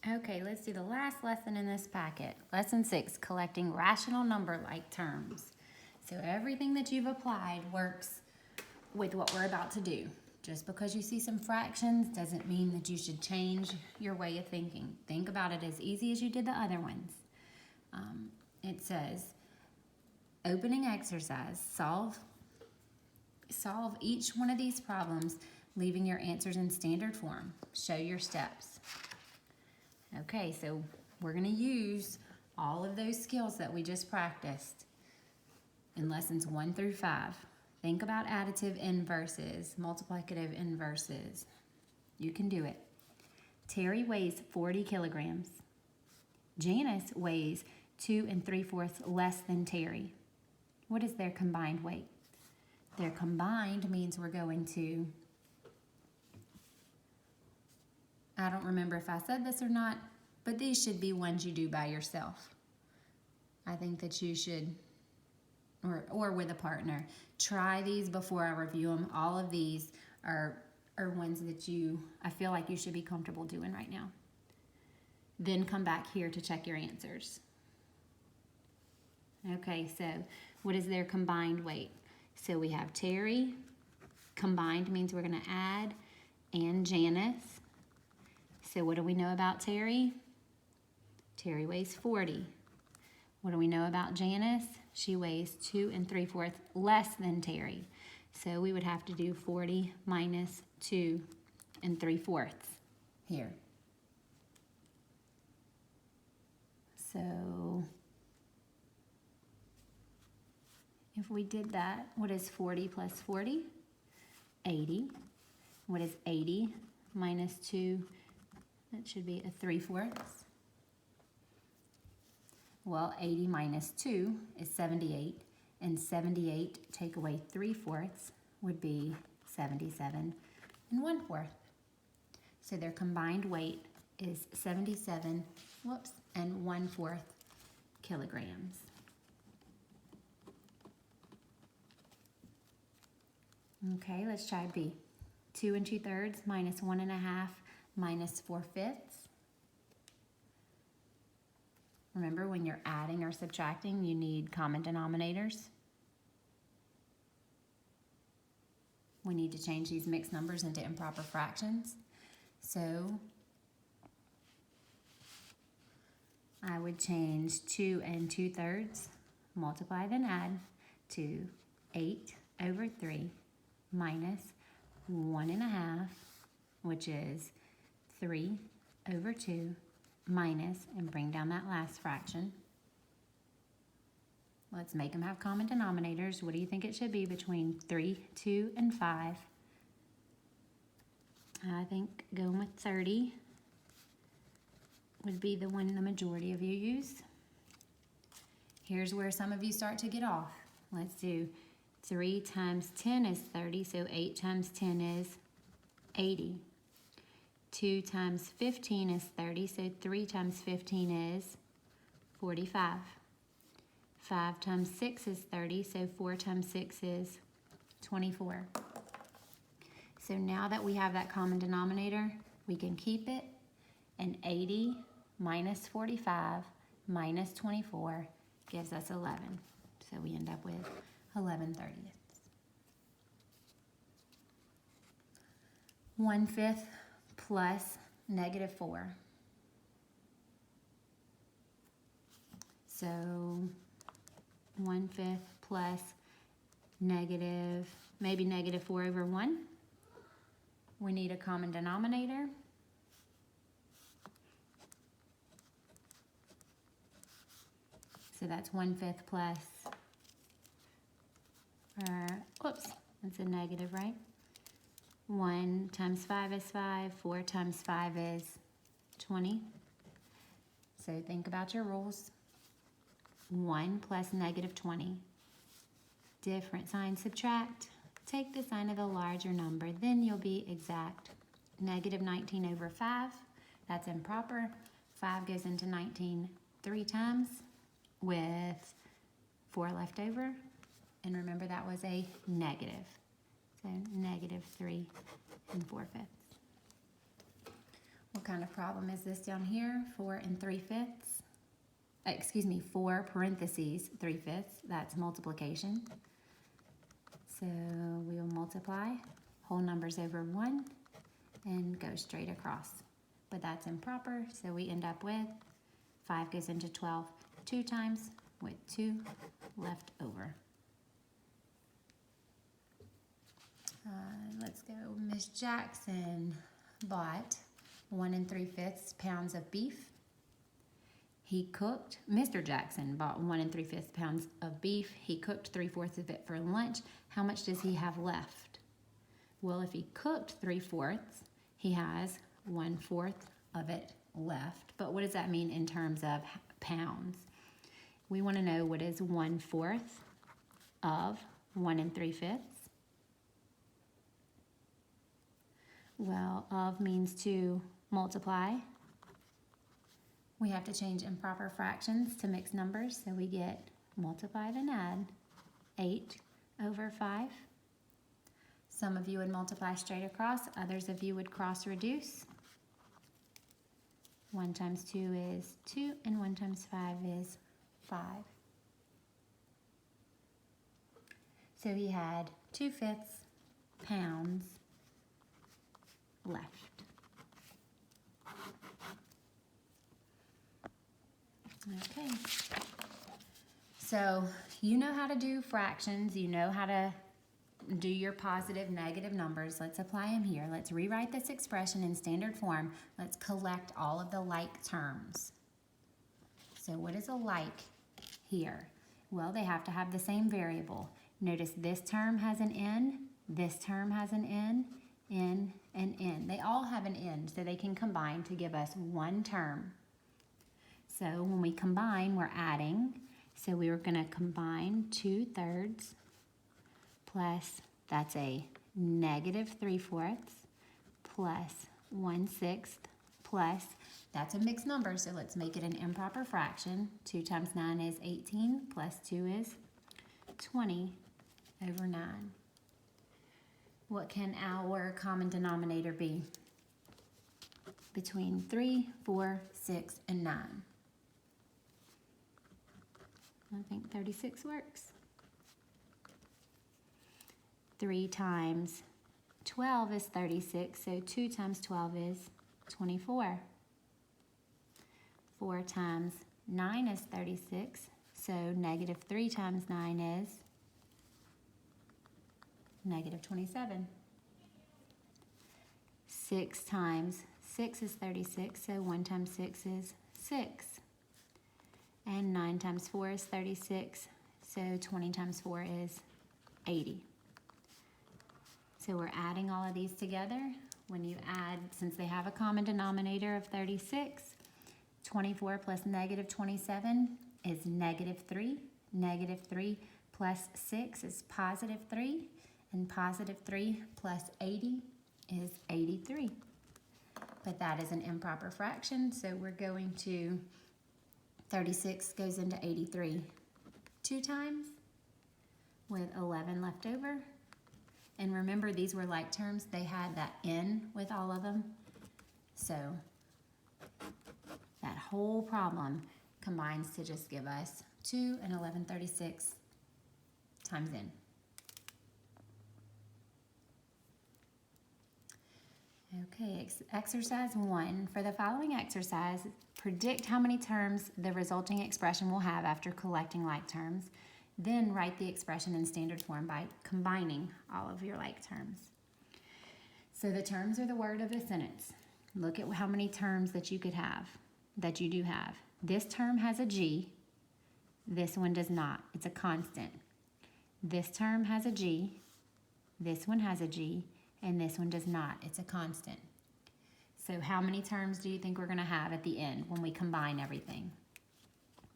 Okay, let's do the last lesson in this packet. Lesson 6, collecting rational number-like terms. So everything that you've applied works with what we're about to do. Just because you see some fractions doesn't mean that you should change your way of thinking. Think about it as easy as you did the other ones. It says, opening exercise, solve each one of these problems, leaving your answers in standard form. Show your steps. Okay, so we're going to use all of those skills that we just practiced in lessons 1 through 5. Think about additive inverses, multiplicative inverses. You can do it. Terry weighs 40 kilograms. Janice weighs 2 3/4 less than Terry. What is their combined weight? Their combined means we're going to, I don't remember if I said this or not, but these should be ones you do by yourself. I think that you should, or with a partner, try these before I review them. All of these are ones that I feel like you should be comfortable doing right now. Then come back here to check your answers. Okay, so what is their combined weight? So we have Terry, combined means we're going to add, and Janice. So what do we know about Terry? Terry weighs 40. What do we know about Janice? She weighs 2 3/4 less than Terry. So we would have to do 40 minus 2 3/4 here. So if we did that, what is 40 plus 40? 80. What is 80 minus 2? That should be a 3/4. Well, 80 minus 2 is 78, and 78 take away 3/4 would be 77 1/4. So their combined weight is 77 and 1/4 kilograms. Okay, let's try B. 2 2/3 minus 1 1/2 minus 4/5. Remember, when you're adding or subtracting, you need common denominators. We need to change these mixed numbers into improper fractions. So I would change 2 2/3, multiply then add, to 8/3 minus 1 1/2, which is 3/2, minus, and bring down that last fraction. Let's make them have common denominators. What do you think it should be between 3, 2, and 5? I think going with 30 would be the one the majority of you use. Here's where some of you start to get off. Let's do 3 times 10 is 30, so 8 times 10 is 80. 2 times 15 is 30, so 3 times 15 is 45. 5 times 6 is 30, so 4 times 6 is 24. So now that we have that common denominator, we can keep it, and 80 minus 45 minus 24 gives us 11. So we end up with 11/30. 1/5 plus -4. So 1/5 plus maybe -4/1. We need a common denominator. So that's 1/5 plus, that's a negative, right? 1 times 5 is 5, 4 times 5 is 20. So think about your rules. 1 plus -20. Different sign, subtract. Take the sign of the larger number, then you'll be exact. -19/5, that's improper. 5 goes into 19 3 times with 4 left over. And remember, that was a negative. So -3 4/5. What kind of problem is this down here? 4 3/5. Excuse me, 4 parentheses 3/5. That's multiplication. So we will multiply whole numbers over 1 and go straight across. But that's improper, so we end up with 5 goes into 12 2 times with 2 left over. Let's go. Miss Jackson bought 1 3/5 pounds of beef. Mr. Jackson bought 1 3/5 pounds of beef. He cooked 3/4 of it for lunch. How much does he have left? Well, if he cooked 3/4, he has 1/4 of it left. But what does that mean in terms of pounds? We want to know what is 1/4 of 1 3/5. Well, of means to multiply. We have to change improper fractions to mixed numbers, so we get multiply and add 8 over 5. Some of you would multiply straight across, others of you would cross reduce. 1 times 2 is 2, and 1 times 5 is 5. So he had 2/5 pounds left. Okay, so you know how to do fractions, you know how to do your positive, negative numbers. Let's apply them here. Let's rewrite this expression in standard form. Let's collect all of the like terms. So what is a like here? Well, they have to have the same variable. Notice this term has an n, this term has an n, and n. They all have an n, so they can combine to give us one term. So when we combine, we're adding. So we were going to combine 2/3 plus, that's a negative 3/4 plus 1/6 plus, that's a mixed number, so let's make it an improper fraction. 2 times 9 is 18 plus 2 is 20 over 9. What can our common denominator be? Between 3, 4, 6, and 9. I think 36 works. 3 times 12 is 36, so 2 times 12 is 24. 4 times 9 is 36, so negative 3 times 9 is negative 27. 6 times 6 is 36, so 1 times 6 is 6. And 9 times 4 is 36, so 20 times 4 is 80. So we're adding all of these together. When you add, since they have a common denominator of 36, 24 plus negative 27 is negative 3. Negative 3 plus 6 is positive 3. And positive 3 plus 80 is 83. But that is an improper fraction, so we're going to 36 goes into 83 2 times with 11 left over. And remember, these were like terms. They had that n with all of them. So that whole problem combines to just give us 2 and 11/36 times n. Okay, exercise 1. For the following exercise, predict how many terms the resulting expression will have after collecting like terms. Then write the expression in standard form by combining all of your like terms. So the terms are the word of the sentence. Look at how many terms that you could have, that you do have. This term has a G. This one does not. It's a constant. This term has a G. This one has a G. And this one does not. It's a constant. So how many terms do you think we're going to have at the end when we combine everything?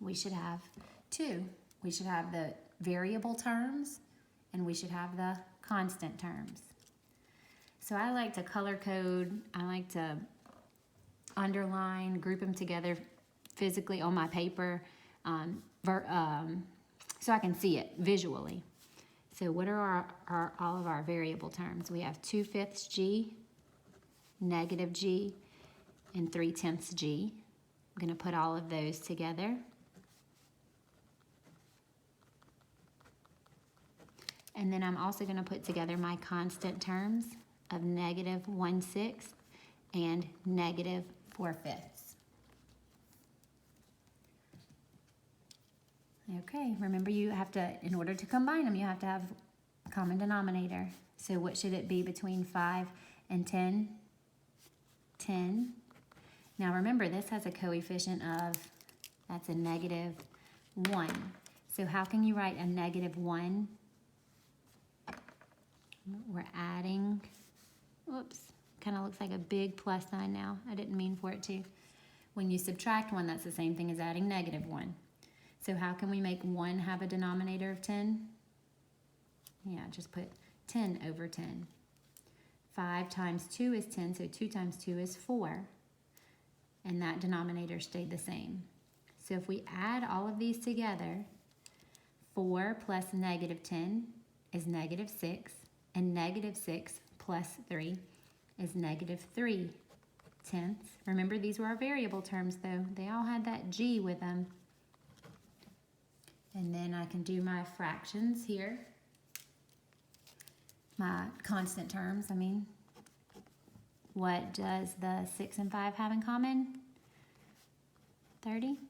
We should have 2. We should have the variable terms, and we should have the constant terms. So I like to color code. I like to underline, group them together physically on my paper so I can see it visually. So what are all of our variable terms? We have 2/5 G, negative G, and 3/10 G. I'm going to put all of those together. And then I'm also going to put together my constant terms of -1/6 and -4/5. Okay, remember you have to, in order to combine them, you have to have a common denominator. So what should it be between 5 and 10? 10. Now remember, this has a coefficient of, that's a -1. So how can you write a -1? We're adding, whoops, kind of looks like a big plus sign now. I didn't mean for it to. When you subtract 1, that's the same thing as adding -1. So how can we make 1 have a denominator of 10? Yeah, just put 10 over 10. 5 times 2 is 10, so 2 times 2 is 4. And that denominator stayed the same. So if we add all of these together, 4 plus -10 is -6, and -6 plus 3 is -3/10. Remember, these were our variable terms though. They all had that G with them. And then I can do my fractions here. My constant terms, I mean. What does the 6 and 5 have in common? 30.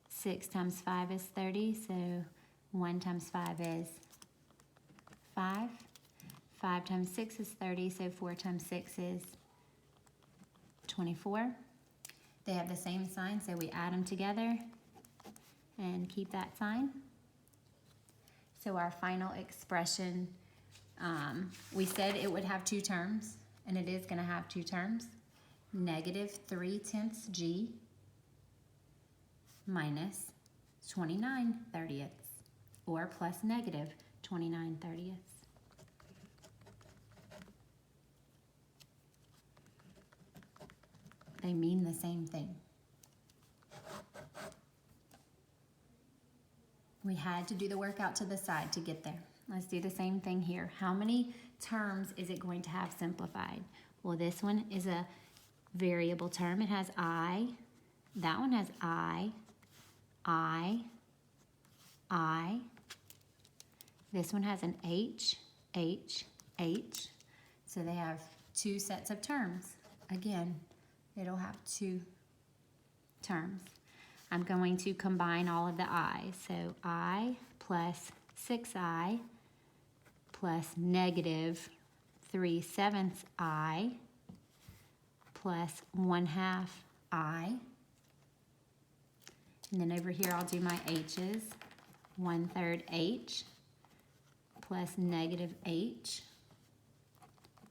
6 times 5 is 30, so 1 times 5 is 5. 5 times 6 is 30, so 4 times 6 is 24. They have the same sign, so we add them together and keep that sign. So our final expression, we said it would have 2 terms, and it is going to have 2 terms. -3/10 G minus 29/30, or plus -29/30. They mean the same thing. We had to do the work out to the side to get there. Let's do the same thing here. How many terms is it going to have simplified? Well, this one is a variable term. It has I. That one has I. This one has an H. So they have 2 sets of terms. Again, it'll have 2 terms. I'm going to combine all of the i's. So I plus 6i plus -3/7 I plus 1/2 I. And then over here I'll do my h's. 1/3 h plus -h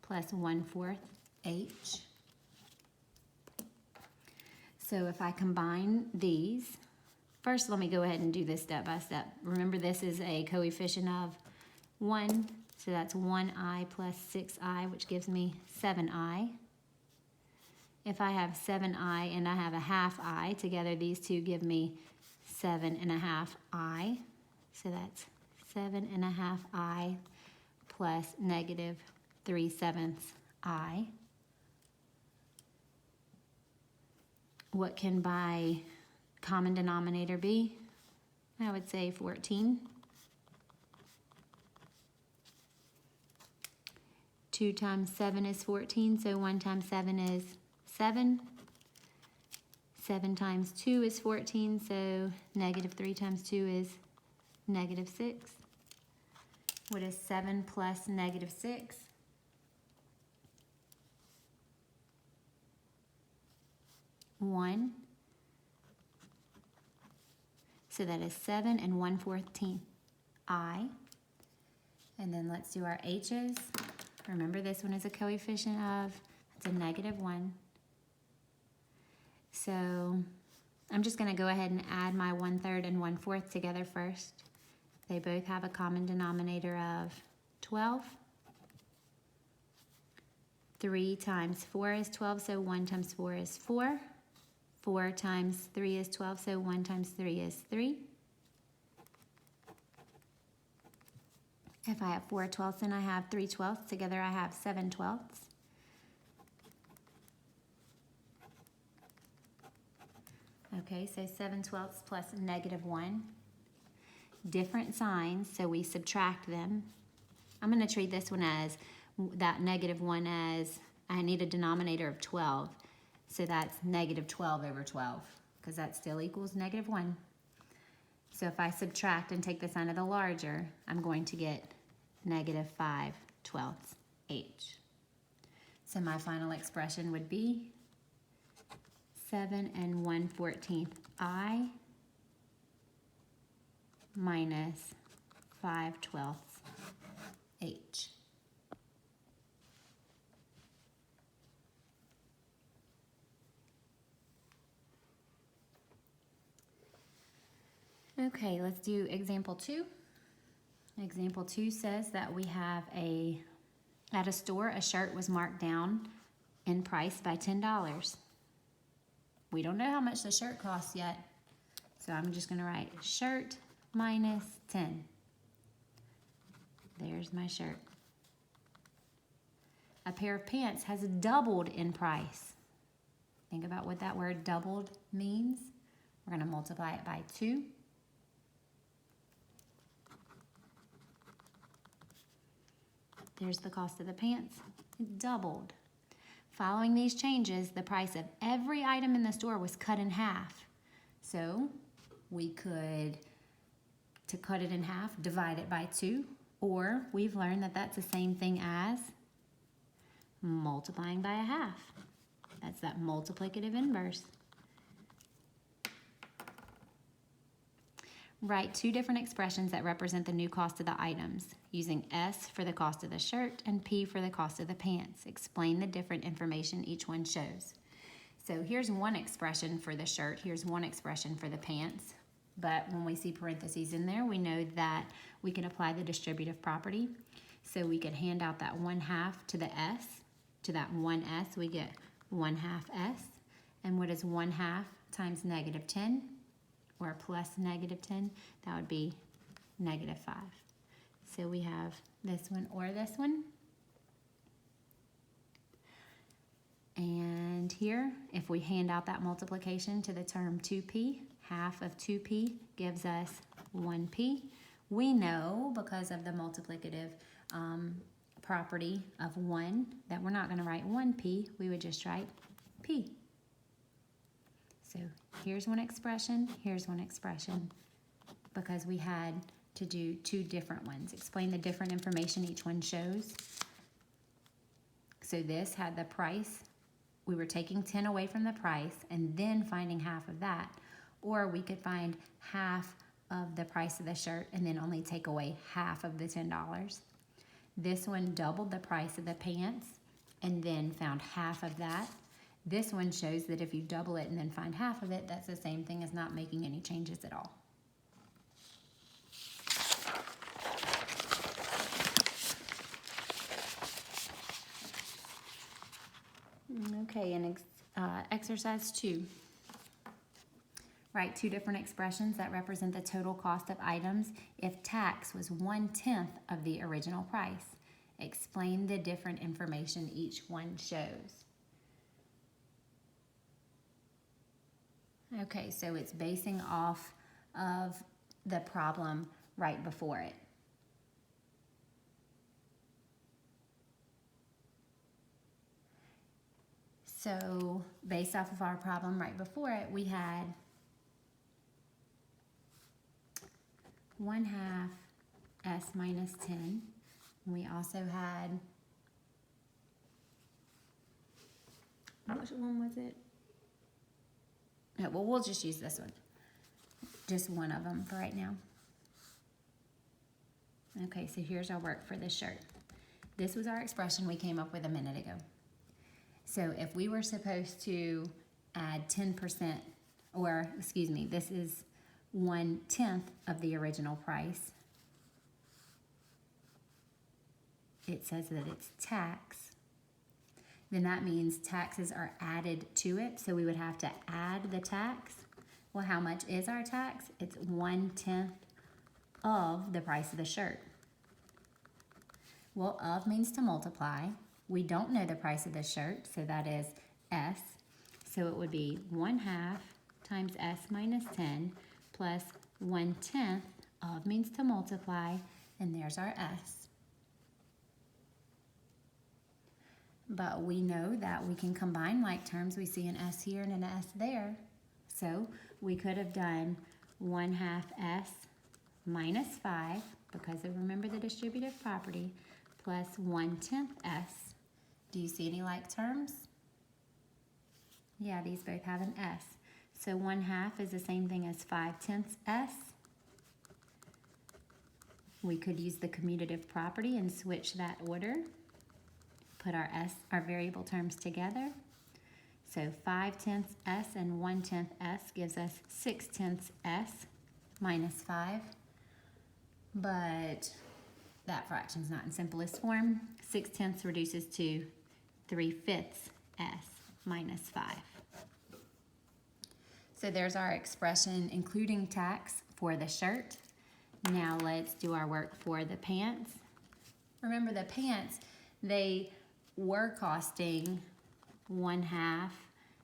plus 1/4 h. So if I combine these, first let me go ahead and do this step by step. Remember, this is a coefficient of 1, so that's 1i plus 6i, which gives me 7i. If I have 7i and I have a half i, together these two give me 7.5 I. So that's 7.5 I plus -3/7 I. What can my common denominator be? I would say 14. 2 times 7 is 14, so 1 times 7 is 7. 7 times 2 is 14, so -3 times 2 is -6. What is 7 plus -6? 1. So that is 7 and 1/14 I. And then let's do our h's. Remember, this one is a coefficient of, it's a -1. So I'm just going to go ahead and add my 1/3 and 1/4 together first. They both have a common denominator of 12. 3 times 4 is 12, so 1 times 4 is 4. 4 times 3 is 12, so 1 times 3 is 3. If I have 4/12 and I have 3/12, together I have 7/12. Okay, so 7/12 plus -1. Different signs, so we subtract them. I'm going to treat this one as, that -1 as, I need a denominator of 12. So that's -12 over 12, because that still equals -1. So if I subtract and take the sign of the larger, I'm going to get -5/12 h. So my final expression would be 7 1/14 I minus 5/12 h. Okay, let's do example 2. Example 2 says that we have at a store, a shirt was marked down in price by $10. We don't know how much the shirt costs yet, so I'm just going to write shirt minus 10. There's my shirt. A pair of pants has doubled in price. Think about what that word doubled means. We're going to multiply it by 2. There's the cost of the pants. It doubled. Following these changes, the price of every item in the store was cut in half. So we could, to cut it in half, divide it by 2, or we've learned that that's the same thing as multiplying by a half. That's that multiplicative inverse. Write 2 different expressions that represent the new cost of the items, using S for the cost of the shirt and P for the cost of the pants. Explain the different information each one shows. So here's one expression for the shirt, here's one expression for the pants, but when we see parentheses in there, we know that we can apply the distributive property. So we could hand out that 1/2 to the S. To that 1S, we get 1/2 S. And what is 1/2 times -10? Or plus -10, that would be -5. So we have this one or this one. And here, if we hand out that multiplication to the term 2p, half of 2p gives us 1p. We know, because of the multiplicative property of 1, that we're not going to write 1p, we would just write p. So here's one expression, here's one expression, because we had to do 2 different ones. Explain the different information each one shows. So this had the price. We were taking 10 away from the price and then finding half of that. Or we could find half of the price of the shirt and then only take away half of the $10. This one doubled the price of the pants and then found half of that. This one shows that if you double it and then find half of it, that's the same thing as not making any changes at all. Okay, and exercise 2. Write 2 different expressions that represent the total cost of items if tax was 1/10 of the original price. Explain the different information each one shows. Okay, so it's basing off of the problem right before it. So based off of our problem right before it, we had 1/2 S minus 10. We also had, which one was it? No, well, we'll just use this one. Just one of them for right now. Okay, so here's our work for this shirt. This was our expression we came up with a minute ago. So if we were supposed to add 10%, or excuse me, this is 1/10 of the original price. It says that it's tax. Then that means taxes are added to it. So we would have to add the tax. Well, how much is our tax? It's 1/10 of the price of the shirt. Well, of means to multiply. We don't know the price of the shirt, so that is S. So it would be 1/2 times s minus 10 plus 1/10 of means to multiply, and there's our s. But we know that we can combine like terms. We see an s here and an s there. So we could have done 1/2 s minus 5, because of, remember, the distributive property, plus 1/10 s. Do you see any like terms? Yeah, these both have an s. So 1/2 is the same thing as 5/10 s. We could use the commutative property and switch that order. Put our variable terms together. So 5/10 s and 1/10 s gives us 6/10 s minus 5. But that fraction's not in simplest form. 6/10 reduces to 3/5 s minus 5. So there's our expression including tax for the shirt. Now let's do our work for the pants. Remember, the pants, they were costing 1/2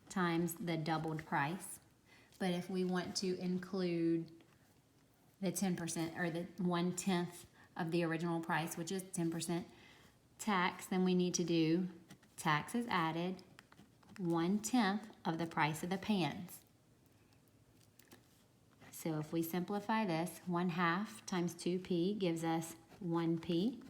times the doubled price. But if we want to include the 10% or the 1/10 of the original price, which is 10% tax, then we need to do taxes added 1/10 of the price of the pants. So if we simplify this, 1/2 times 2p gives us 1p.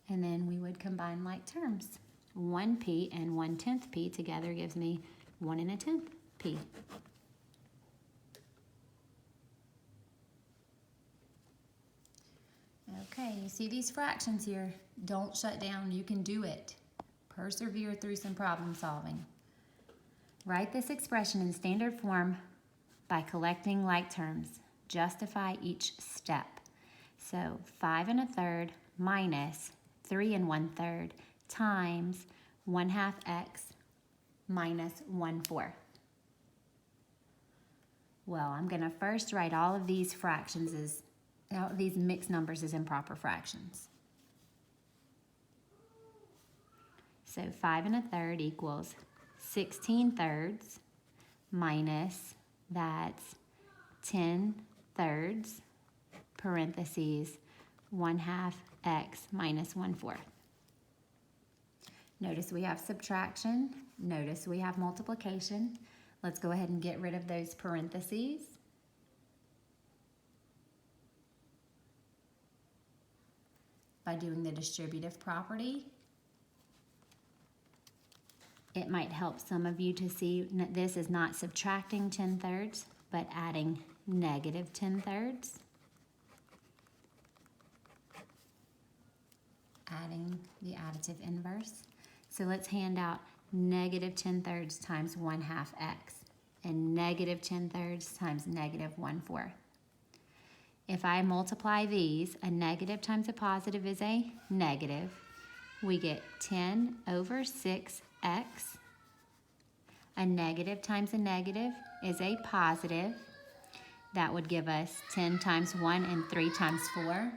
And then we would combine like terms. 1p and 1/10 p together gives me 1 1/10 p. Okay, you see these fractions here? Don't shut down, you can do it. Persevere through some problem solving. Write this expression in standard form by collecting like terms. Justify each step. So 5 1/3 minus 3 1/3 times 1/2 x minus 1/4. Well, I'm gonna first write all of these fractions as, these mixed numbers as improper fractions. So 5 1/3 equals 16/3 minus, that's 10/3, parentheses, 1/2 x minus 1/4. Notice we have subtraction. Notice we have multiplication. Let's go ahead and get rid of those parentheses. By doing the distributive property. It might help some of you to see that this is not subtracting 10/3, but adding negative 10/3. Adding the additive inverse. So let's hand out negative 10/3 times 1/2 x and negative 10/3 times negative 1/4. If I multiply these, a negative times a positive is a negative. We get 10/6x. A negative times a negative is a positive. That would give us 10 times 1 and 3 times 4.